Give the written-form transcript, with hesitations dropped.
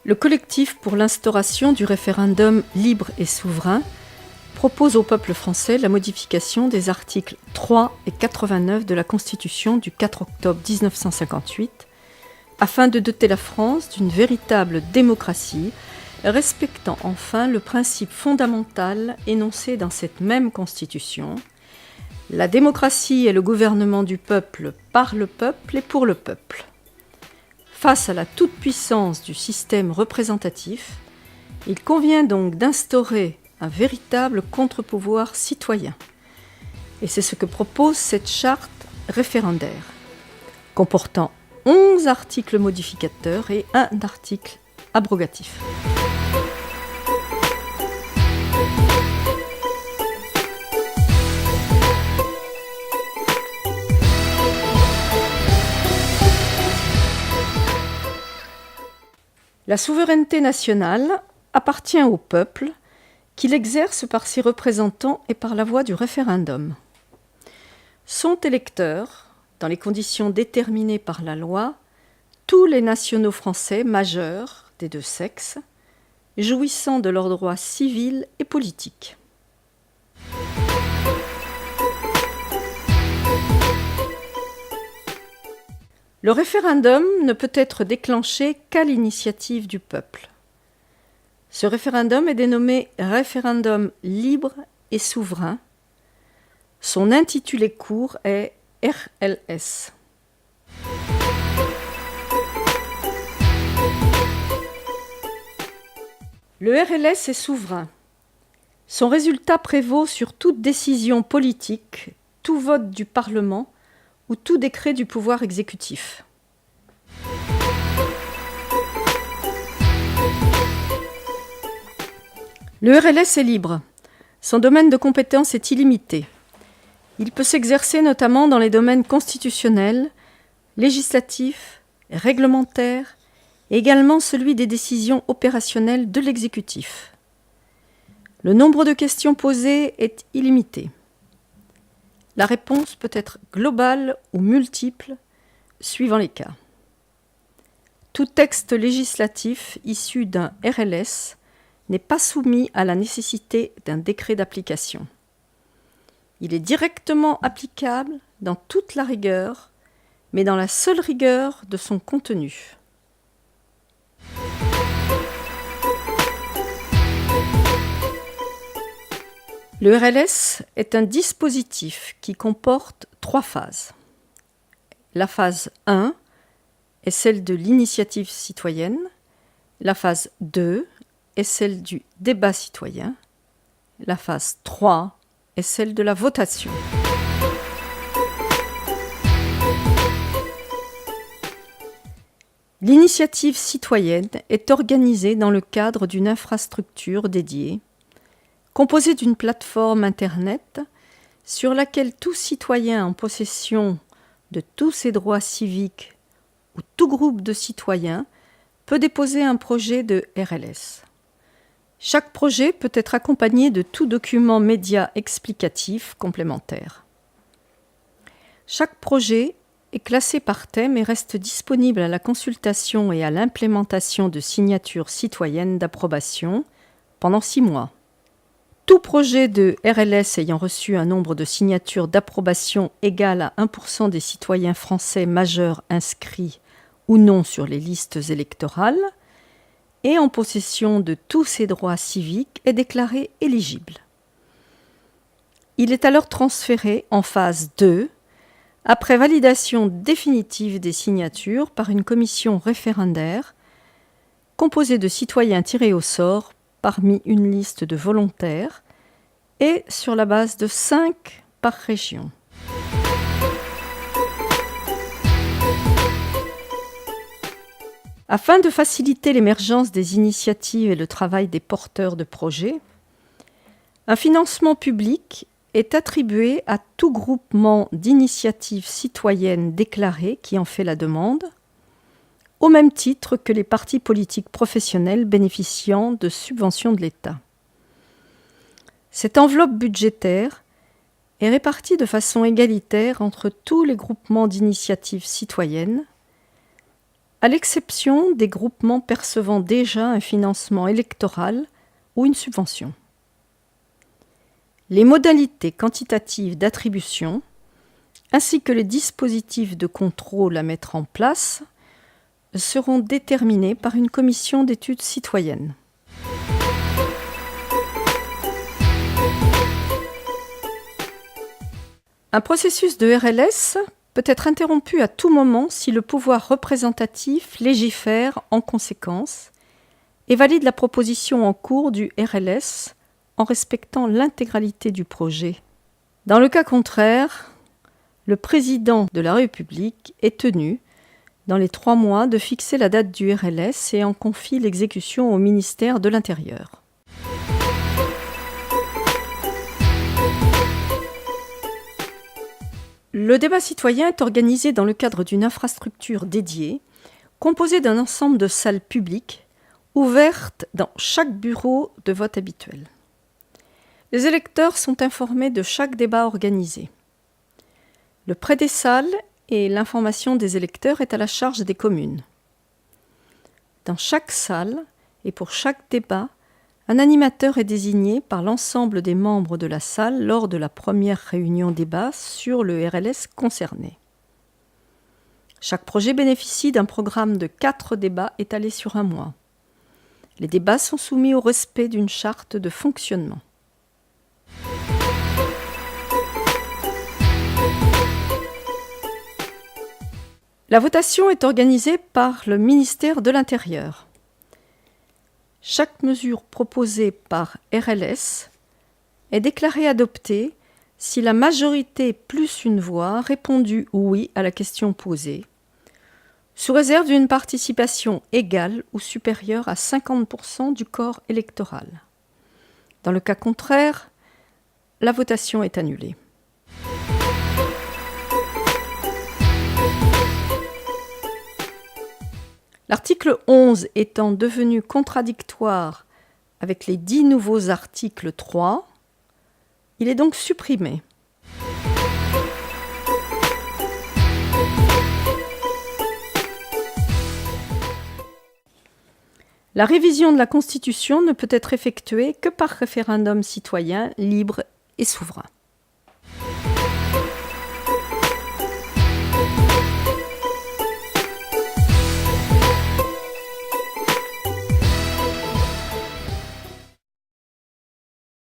Le collectif pour l'instauration du référendum libre et souverain propose au peuple français la modification des articles 3 et 89 de la Constitution du 4 octobre 1958 afin de doter la France d'une véritable démocratie, respectant enfin le principe fondamental énoncé dans cette même Constitution. La démocratie est le gouvernement du peuple par le peuple et pour le peuple. Face à la toute-puissance du système représentatif, il convient donc d'instaurer un véritable contre-pouvoir citoyen. Et c'est ce que propose cette charte référendaire, comportant 11 articles modificateurs et un article abrogatif. La souveraineté nationale appartient au peuple qui l'exerce par ses représentants et par la voie du référendum. Sont électeurs, dans les conditions déterminées par la loi, tous les nationaux français majeurs des deux sexes, jouissant de leurs droits civils et politiques. Le référendum ne peut être déclenché qu'à l'initiative du peuple. Ce référendum est dénommé référendum libre et souverain. Son intitulé court est RLS. Le RLS est souverain. Son résultat prévaut sur toute décision politique, tout vote du Parlement ou tout décret du pouvoir exécutif. Le RLS est libre. Son domaine de compétence est illimité. Il peut s'exercer notamment dans les domaines constitutionnels, législatifs, réglementaires, et également celui des décisions opérationnelles de l'exécutif. Le nombre de questions posées est illimité. La réponse peut être globale ou multiple, suivant les cas. Tout texte législatif issu d'un RLS n'est pas soumis à la nécessité d'un décret d'application. Il est directement applicable dans toute la rigueur, mais dans la seule rigueur de son contenu. Le RLS est un dispositif qui comporte 3 phases. La phase 1 est celle de l'initiative citoyenne. La phase 2 est celle du débat citoyen. La phase 3 est celle de la votation. L'initiative citoyenne est organisée dans le cadre d'une infrastructure dédiée, composée d'une plateforme Internet sur laquelle tout citoyen en possession de tous ses droits civiques ou tout groupe de citoyens peut déposer un projet de RLS. Chaque projet peut être accompagné de tout document média explicatif complémentaire. Chaque projet est classé par thème et reste disponible à la consultation et à l'implémentation de signatures citoyennes d'approbation pendant 6 mois. Tout projet de RLS ayant reçu un nombre de signatures d'approbation égal à 1% des citoyens français majeurs inscrits ou non sur les listes électorales et en possession de tous ses droits civiques est déclaré éligible. Il est alors transféré en phase 2, après validation définitive des signatures par une commission référendaire composée de citoyens tirés au sort parmi une liste de volontaires et sur la base de 5 par région. Afin de faciliter l'émergence des initiatives et le travail des porteurs de projets, un financement public est attribué à tout groupement d'initiatives citoyennes déclarées qui en fait la demande, au même titre que les partis politiques professionnels bénéficiant de subventions de l'État. Cette enveloppe budgétaire est répartie de façon égalitaire entre tous les groupements d'initiatives citoyennes, à l'exception des groupements percevant déjà un financement électoral ou une subvention. Les modalités quantitatives d'attribution, ainsi que les dispositifs de contrôle à mettre en place, seront déterminés par une commission d'études citoyennes. Un processus de RLS peut être interrompu à tout moment si le pouvoir représentatif légifère en conséquence et valide la proposition en cours du RLS en respectant l'intégralité du projet. Dans le cas contraire, le président de la République est tenu, dans les 3 mois, de fixer la date du RLS et en confie l'exécution au ministère de l'Intérieur. Le débat citoyen est organisé dans le cadre d'une infrastructure dédiée, composée d'un ensemble de salles publiques, ouvertes dans chaque bureau de vote habituel. Les électeurs sont informés de chaque débat organisé. Le prêt des salles et l'information des électeurs est à la charge des communes. Dans chaque salle et pour chaque débat, un animateur est désigné par l'ensemble des membres de la salle lors de la première réunion débat sur le RLS concerné. Chaque projet bénéficie d'un programme de 4 débats étalés sur un mois. Les débats sont soumis au respect d'une charte de fonctionnement. La votation est organisée par le ministère de l'Intérieur. Chaque mesure proposée par RLS est déclarée adoptée si la majorité plus une voix a répondu oui à la question posée, sous réserve d'une participation égale ou supérieure à 50% du corps électoral. Dans le cas contraire, la votation est annulée. L'article 11 étant devenu contradictoire avec les 10 nouveaux articles 3, il est donc supprimé. La révision de la Constitution ne peut être effectuée que par référendum citoyen libre et souverain.